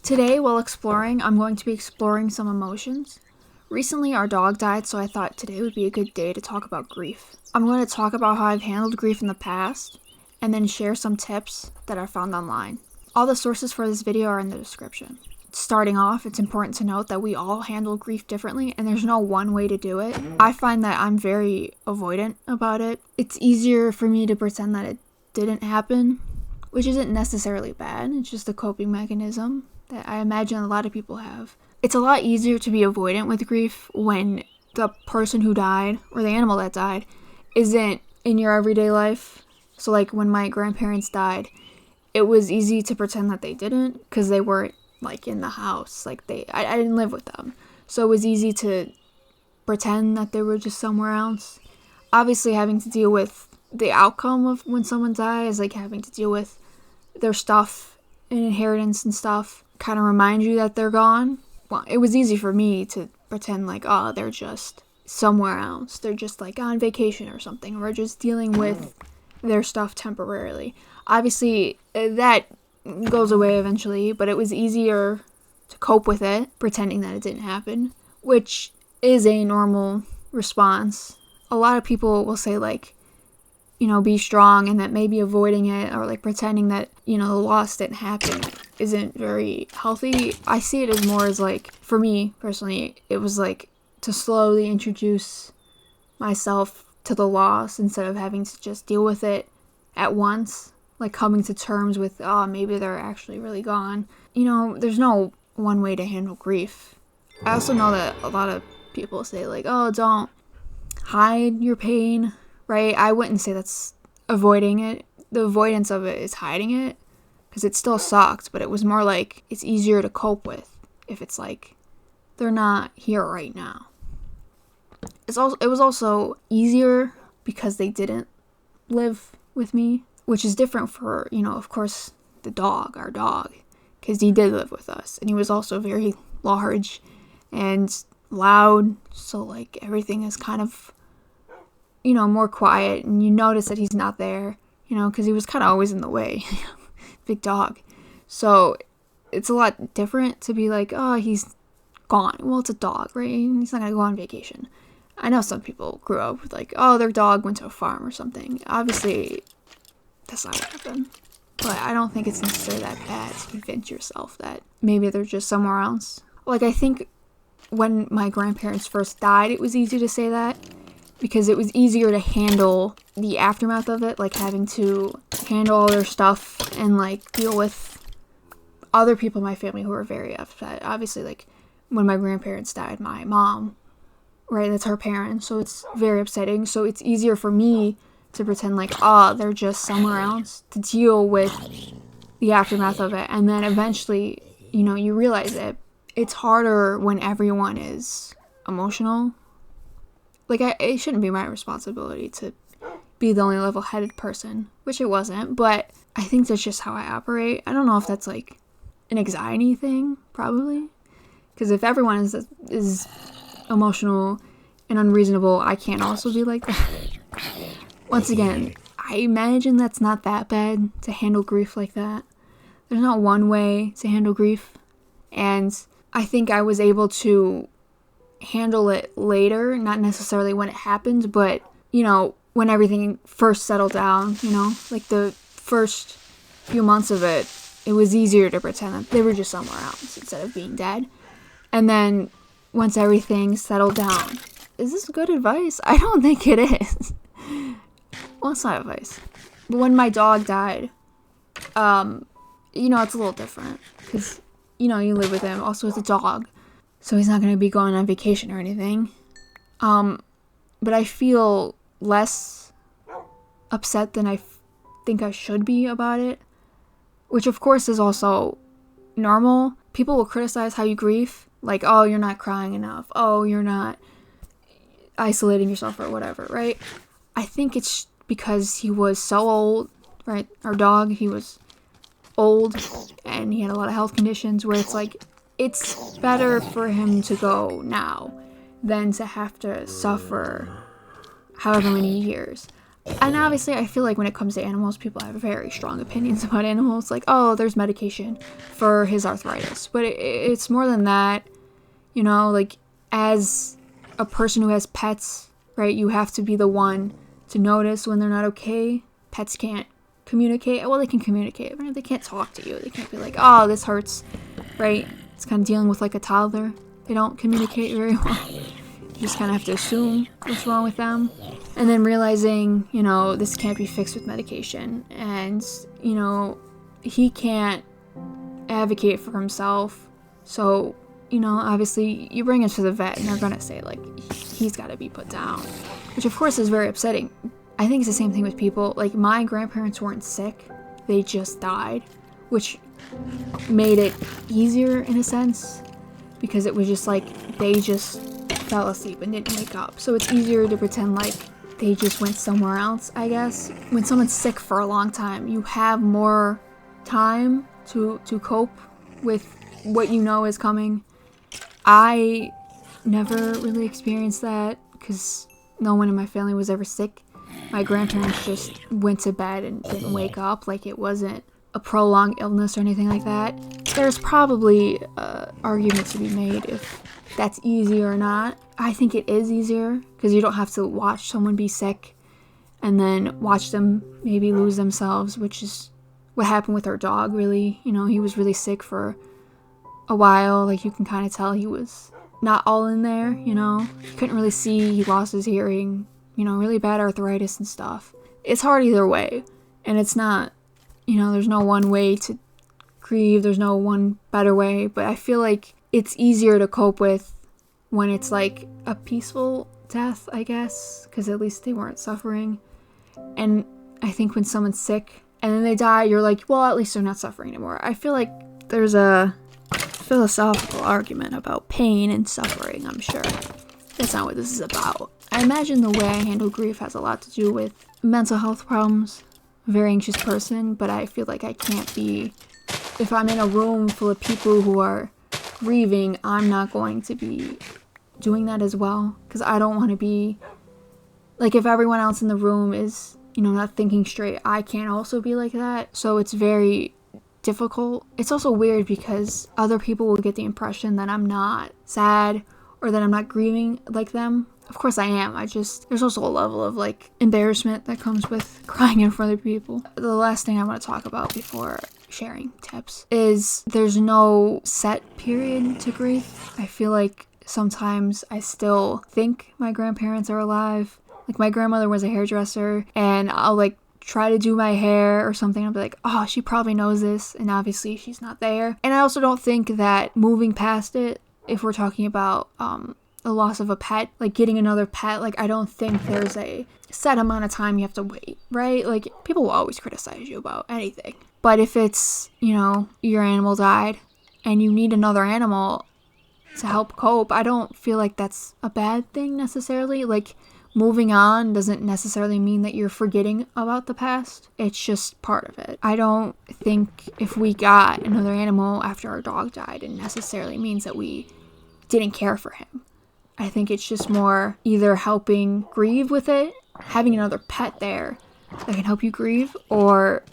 Today, while exploring, I'm going to be exploring some emotions. Recently, our dog died, so I thought today would be a good day to talk about grief. I'm going to talk about how I've handled grief in the past, and then share some tips that I found online. All the sources for this video are in the description. Starting off, it's important to note that we all handle grief differently, and there's no one way to do it. I find that I'm very avoidant about it. It's easier for me to pretend that it didn't happen, which isn't necessarily bad. It's just a coping mechanism that I imagine a lot of people have. It's a lot easier to be avoidant with grief when the person who died or the animal that died isn't in your everyday life. So like when my grandparents died, it was easy to pretend that they didn't because they weren't like in the house. Like I didn't live with them. So it was easy to pretend that they were just somewhere else. Obviously having to deal with the outcome of when someone dies, like having to deal with their stuff and inheritance and stuff, kind of remind you that they're gone. Well, it was easy for me to pretend like, oh, they're just somewhere else. They're just like on vacation or something. We're just dealing with their stuff temporarily. Obviously, that goes away eventually, but it was easier to cope with it, pretending that it didn't happen, which is a normal response. A lot of people will say like, be strong, and that maybe avoiding it or like pretending that, the loss didn't happen isn't very healthy. I see it as more as like, for me personally, it was like to slowly introduce myself to the loss instead of having to just deal with it at once, like coming to terms with, oh, maybe they're actually really gone. There's no one way to handle grief. I also know that a lot of people say like, oh, don't hide your pain, right? I wouldn't say that's avoiding it. The avoidance of it is hiding it, because it still sucked, but it was more like it's easier to cope with if it's like they're not here right now. It was also easier because they didn't live with me, which is different for, of course, our dog, because he did live with us, and he was also very large and loud, so like everything is kind of more quiet, and you notice that he's not there, because he was kind of always in the way. Big dog. So it's a lot different to be like, oh, he's gone. Well, it's a dog, right? He's not going to go on vacation. I know some people grew up with like, oh, their dog went to a farm or something. Obviously, that's not what happened. But I don't think it's necessarily that bad to convince yourself that maybe they're just somewhere else. Like, I think when my grandparents first died, it was easy to say that, because it was easier to handle the aftermath of it, like having to handle all their stuff and like deal with other people in my family who were very upset. Obviously, like when my grandparents died, my mom, right, that's her parent, so it's very upsetting. So it's easier for me to pretend like, oh, they're just somewhere else, to deal with the aftermath of it. And then eventually, you realize that it's harder when everyone is emotional. Like, it shouldn't be my responsibility to be the only level-headed person, which it wasn't, but I think that's just how I operate. I don't know if that's, like, an anxiety thing, probably, because if everyone is emotional and unreasonable, I can't also be like that. Once again, I imagine that's not that bad to handle grief like that. There's not one way to handle grief, and I think I was able to handle it later, not necessarily when it happened, but when everything first settled down, like the first few months of it, it was easier to pretend that they were just somewhere else instead of being dead. And then once everything settled down, is this good advice? I don't think it is. Well, it's not advice. But when my dog died, it's a little different, because you live with him. Also, it's a dog, so he's not going to be going on vacation or anything. But I feel less upset than I think I should be about it, which of course is also normal. People will criticize how you grieve, like, oh, you're not crying enough, oh, you're not isolating yourself or whatever, right? I think it's because he was so old, right? Our dog, he was old, and he had a lot of health conditions where it's like, it's better for him to go now than to have to suffer however many years. And obviously, I feel like when it comes to animals, people have very strong opinions about animals. Like, oh, there's medication for his arthritis. But it's more than that. You know, like, as a person who has pets, right, you have to be the one to notice when they're not okay. Pets can't communicate. Well, they can communicate, but they can't talk to you. They can't be like, oh, this hurts, right? It's kind of dealing with like a toddler. They don't communicate very well. You just kind of have to assume what's wrong with them. And then realizing, you know, this can't be fixed with medication. And, you know, he can't advocate for himself. So, you know, obviously you bring him to the vet and they're going to say, like, he's got to be put down. Which, of course, is very upsetting. I think it's the same thing with people. Like, my grandparents weren't sick. They just died. Which made it easier in a sense. Because it was just like, they just fell asleep and didn't wake up. So it's easier to pretend like they just went somewhere else, I guess. When someone's sick for a long time, you have more time to cope with what you know is coming. I never really experienced that because no one in my family was ever sick. My grandparents just went to bed and didn't wake up. Like, it wasn't a prolonged illness or anything like that. There's probably argument to be made if that's easier or not. I think it is easier because you don't have to watch someone be sick and then watch them maybe lose themselves, which is what happened with our dog, really. You know, he was really sick for a while. Like, you can kind of tell he was not all in there, you know. You couldn't really see. He lost his hearing, you know, really bad arthritis and stuff. It's hard either way. And it's not, you know, there's no one way to grieve. There's no one better way. But I feel like it's easier to cope with when it's like a peaceful death, I guess, because at least they weren't suffering. And I think when someone's sick and then they die, you're like, well, at least they're not suffering anymore. I feel like there's a philosophical argument about pain and suffering, I'm sure. That's not what this is about. I imagine the way I handle grief has a lot to do with mental health problems. I'm a very anxious person, but I feel like I can't be... If I'm in a room full of people who are grieving, I'm not going to be doing that as well, because I don't want to be... Like, if everyone else in the room is, you know, not thinking straight, I can't also be like that. So it's very difficult. It's also weird because other people will get the impression that I'm not sad or that I'm not grieving like them. Of course I am. There's also a level of, like, embarrassment that comes with crying in front of people. The last thing I want to talk about before sharing tips is there's no set period to grief. I feel like sometimes I still think my grandparents are alive. Like, my grandmother was a hairdresser, and I'll, like, try to do my hair or something. I'll be like, oh, she probably knows this, and obviously she's not there. And I also don't think that moving past it, if we're talking about the loss of a pet, like getting another pet, like, I don't think there's a set amount of time you have to wait, right? Like, people will always criticize you about anything. But if it's, you know, your animal died and you need another animal to help cope, I don't feel like that's a bad thing necessarily. Like, moving on doesn't necessarily mean that you're forgetting about the past. It's just part of it. I don't think if we got another animal after our dog died, it necessarily means that we didn't care for him. I think it's just more either helping grieve with it, having another pet there that can help you grieve, or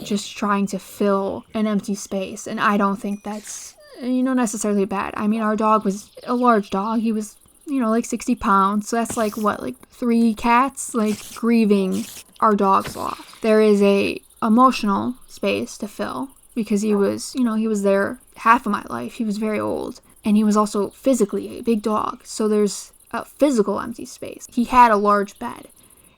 just trying to fill an empty space. And I don't think that's, you know, necessarily bad. I mean, our dog was a large dog. He was, you know, like 60 pounds. So that's like, what, like 3 cats? Like, grieving our dog's loss. There is a emotional space to fill because he was, you know, he was there half of my life. He was very old. And he was also physically a big dog. So there's a physical empty space. He had a large bed.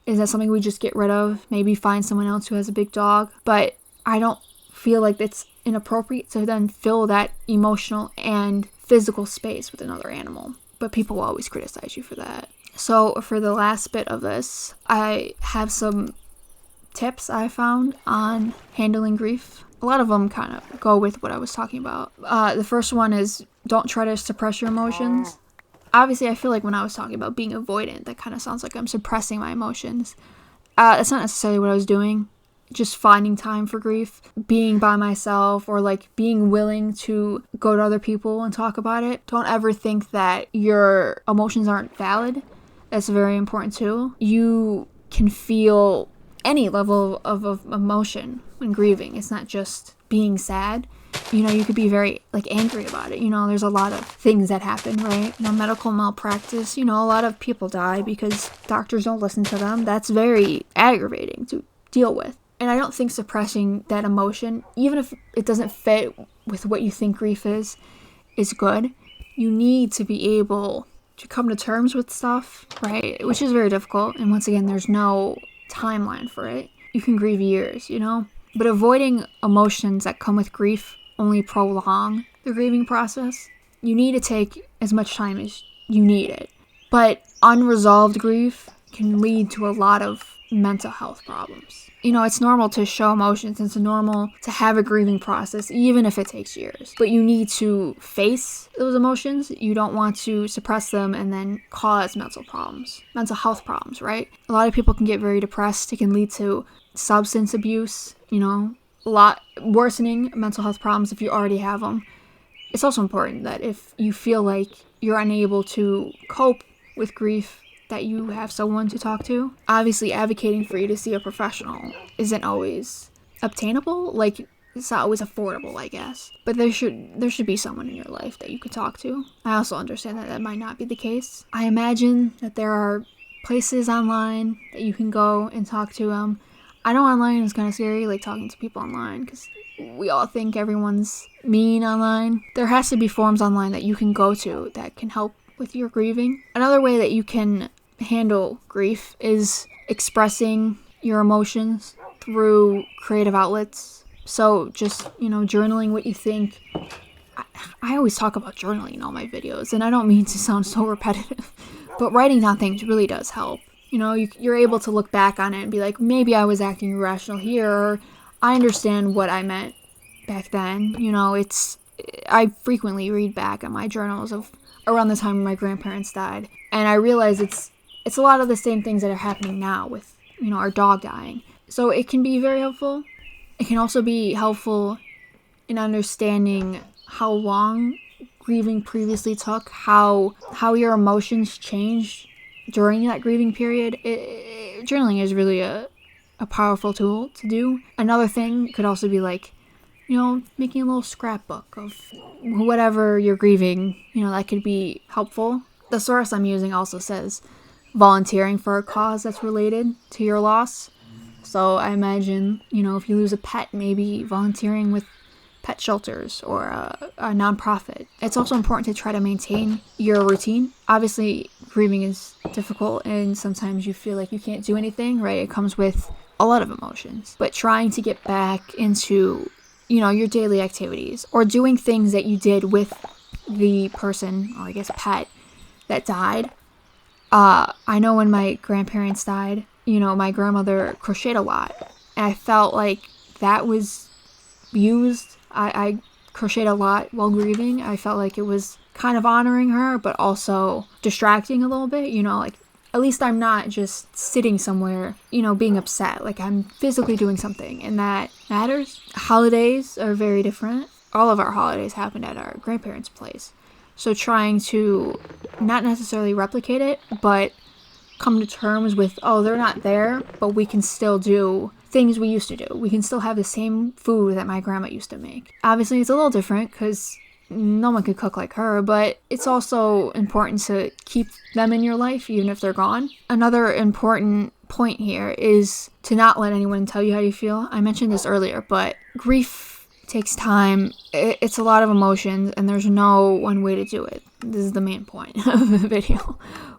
Is that something we just get rid of? Maybe find someone else who has a big dog? But I don't feel like it's inappropriate to then fill that emotional and physical space with another animal. But people will always criticize you for that. So for the last bit of this, I have some tips I found on handling grief. A lot of them kind of go with what I was talking about. The first one is don't try to suppress your emotions. Obviously, I feel like when I was talking about being avoidant, that kind of sounds like I'm suppressing my emotions. That's not necessarily what I was doing. Just finding time for grief, being by myself, or like being willing to go to other people and talk about it. Don't ever think that your emotions aren't valid. That's very important too. You can feel any level of emotion when grieving. It's not just being sad. You could be very angry about it. There's a lot of things that happen, right? Medical malpractice, a lot of people die because doctors don't listen to them. That's very aggravating to deal with. And I don't think suppressing that emotion, even if it doesn't fit with what you think grief is good. You need to be able to come to terms with stuff, right? Which is very difficult. And once again, there's no timeline for it. You can grieve years, But avoiding emotions that come with grief only prolong the grieving process. You need to take as much time as you need it. But unresolved grief can lead to a lot of mental health problems. It's normal to show emotions. It's normal to have a grieving process, even if it takes years. But you need to face those emotions. You don't want to suppress them and then cause mental health problems, right? A lot of people can get very depressed. It can lead to substance abuse, a lot worsening mental health problems if you already have them. It's also important that if you feel like you're unable to cope with grief, that you have someone to talk to. Obviously, advocating for you to see a professional isn't always obtainable. It's not always affordable, I guess. But there should be someone in your life that you could talk to. I also understand that might not be the case. I imagine that there are places online that you can go and talk to them. I know online is kind of scary, talking to people online, because we all think everyone's mean online. There has to be forums online that you can go to that can help with your grieving. Another way that you can handle grief is expressing your emotions through creative outlets. So just, journaling what you think. I always talk about journaling in all my videos, and I don't mean to sound so repetitive, but writing down things really does help. You're able to look back on it and be like, maybe I was acting irrational here, or I understand what I meant back then. I frequently read back at my journals of around the time when my grandparents died, and I realize it's a lot of the same things that are happening now with, our dog dying. So it can be very helpful. It can also be helpful in understanding how long grieving previously took, how your emotions changed during that grieving period. Journaling is really a powerful tool to do. Another thing could also be making a little scrapbook of whatever you're grieving, that could be helpful. The source I'm using also says volunteering for a cause that's related to your loss. So I imagine, if you lose a pet, maybe volunteering with pet shelters or a nonprofit. It's also important to try to maintain your routine. Obviously, grieving is difficult and sometimes you feel like you can't do anything, right? It comes with a lot of emotions. But trying to get back into your daily activities or doing things that you did with the person, or I guess pet, that died. I know when my grandparents died, my grandmother crocheted a lot. And I felt like that was used. I crocheted a lot while grieving. I felt like it was kind of honoring her, but also distracting a little bit, at least I'm not just sitting somewhere, being upset. I'm physically doing something, and that matters. Holidays are very different. All of our holidays happened at our grandparents' place. So trying to not necessarily replicate it, but come to terms with, they're not there, but we can still do things we used to do. We can still have the same food that my grandma used to make. Obviously, it's a little different because no one could cook like her, but it's also important to keep them in your life even if they're gone. Another important point here is to not let anyone tell you how you feel. I mentioned this earlier, but grief takes time. It's a lot of emotions, and there's no one way to do it. This is the main point of the video.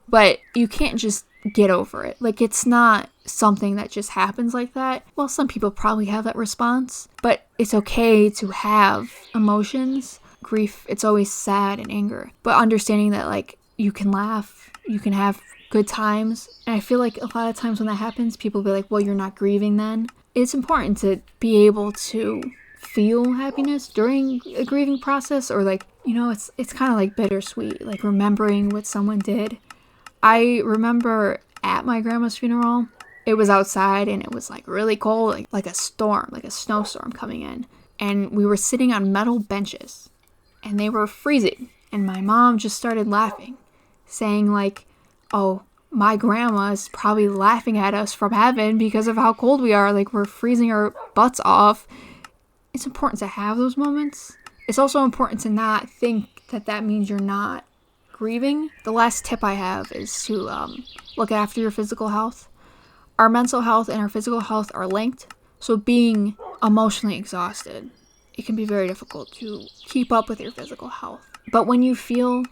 But you can't just get over it. It's not something that just happens like that. Well, some people probably have that response, but it's okay to have emotions. Grief, it's always sad and anger, but understanding that you can laugh, you can have good times. And I feel like a lot of times when that happens, people be like, well, you're not grieving then. It's important to be able to feel happiness during a grieving process, or it's kind of like bittersweet, remembering what someone did. I remember at my grandma's funeral, it was outside and it was really cold, like a storm, like a snowstorm coming in, and we were sitting on metal benches and they were freezing, and my mom just started laughing, saying oh, my grandma is probably laughing at us from heaven because of how cold we are. Like, we're freezing our butts off. It's important to have those moments. It's also important to not think that means you're not grieving. The last tip I have is to look after your physical health. Our mental health and our physical health are linked. So being emotionally exhausted, it can be very difficult to keep up with your physical health. But when you feel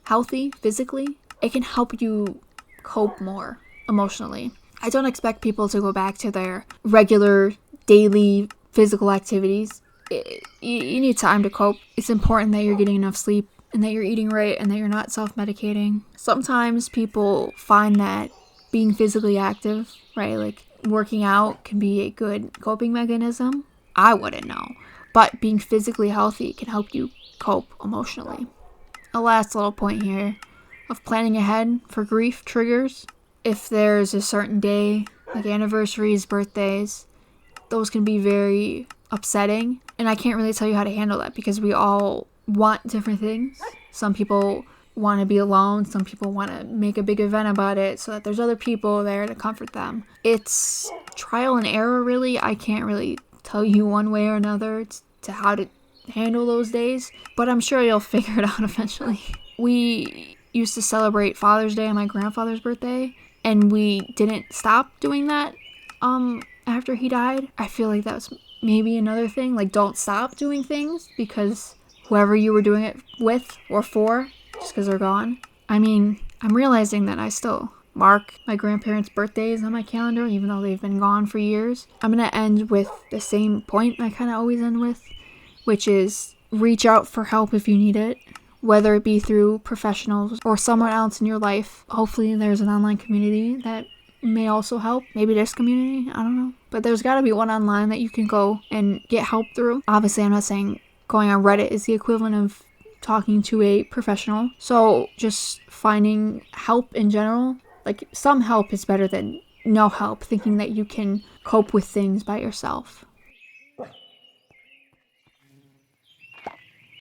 healthy physically, it can help you cope more emotionally. I don't expect people to go back to their regular daily physical activities. You need time to cope. It's important that you're getting enough sleep and that you're eating right and that you're not self-medicating. Sometimes people find that being physically active, right, like working out can be a good coping mechanism. I wouldn't know. But being physically healthy can help you cope emotionally. A last little point here of planning ahead for grief triggers. If there's a certain day, like anniversaries, birthdays, those can be very upsetting. And I can't really tell you how to handle that because we all want different things. Some people want to be alone. Some people want to make a big event about it so that there's other people there to comfort them. It's trial and error, really. I can't really tell you one way or another to how to handle those days, but I'm sure you'll figure it out eventually. We used to celebrate Father's Day on my grandfather's birthday, and we didn't stop doing that after he died. I feel like that was maybe another thing, like don't stop doing things because whoever you were doing it with or for, just because they're gone. I mean, I'm realizing that I still mark my grandparents' birthdays on my calendar, even though they've been gone for years. I'm going to end with the same point I kind of always end with, which is reach out for help if you need it, whether it be through professionals or someone else in your life. Hopefully there's an online community that may also help. Maybe this community, I don't know. But there's got to be one online that you can go and get help through. Obviously, I'm not saying going on Reddit is the equivalent of talking to a professional. So just finding help in general, like some help is better than no help, thinking that you can cope with things by yourself.